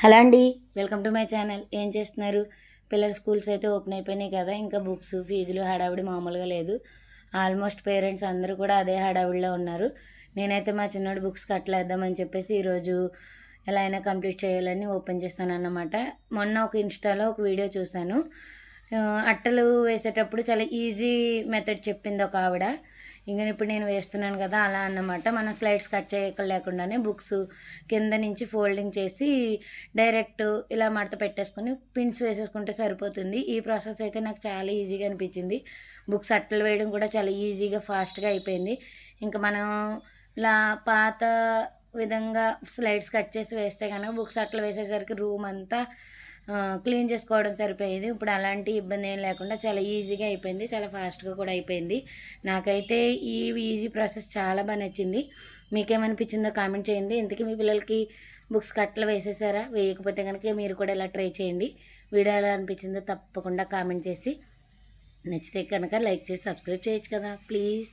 Hello అండి, welcome to my channel. ఏం చేస్తున్నారు? పిల్లల స్కూల్స్ అయితే ఓపెన్ అయిపోయినాయి కదా, ఇంకా బుక్స్ ఫీజులు హడావిడి మామూలుగా లేదు. ఆల్మోస్ట్ పేరెంట్స్ అందరూ కూడా అదే హడావిడిలో ఉన్నారు. నేనైతే మా చిన్నోడి బుక్స్ కట్టలేద్దామని చెప్పేసి ఈరోజు ఎలా అయినా కంప్లీట్ చేయాలని ఓపెన్ చేస్తాను అన్నమాట. మొన్న ఒక ఇన్స్టాలో ఒక వీడియో చూశాను. అట్టలు వేసేటప్పుడు చాలా ఈజీ మెథడ్ చెప్పింది ఒక ఆవిడ. ఇంకా ఇప్పుడు నేను వేస్తున్నాను కదా అలా అన్నమాట. మనం స్లైడ్స్ కట్ చేయలేకుండానే బుక్స్ కింద నుంచి ఫోల్డింగ్ చేసి డైరెక్ట్ ఇలా మడత పెట్టేసుకొని పిన్స్ వేసేసుకుంటే సరిపోతుంది. ఈ ప్రాసెస్ అయితే నాకు చాలా ఈజీగా అనిపించింది. బుక్స్ అట్టలు వేయడం కూడా చాలా ఈజీగా ఫాస్ట్గా అయిపోయింది. ఇంకా మనం ఇలా పాత విధంగా స్లైడ్స్ కట్ చేసి వేస్తే కనుక బుక్స్ అట్టలు వేసేసరికి రూమ్ అంతా క్లీన్ చేసుకోవడం సరిపోయేది. ఇప్పుడు అలాంటి ఇబ్బంది ఏం లేకుండా చాలా ఈజీగా అయిపోయింది, చాలా ఫాస్ట్గా కూడా అయిపోయింది. నాకైతే ఈ ఈజీ ప్రాసెస్ చాలా బాగా నచ్చింది. మీకేమనిపించిందో కామెంట్ చేయండి. ఇంతకీ మీ పిల్లలకి బుక్స్ కట్టలు వేసేసారా? వేయకపోతే కనుక మీరు కూడా ఇలా ట్రై చేయండి. వీడియో ఎలా అనిపించిందో తప్పకుండా కామెంట్ చేసి, నచ్చితే కనుక లైక్ చేసి సబ్స్క్రైబ్ చేయొచ్చు కదా ప్లీజ్.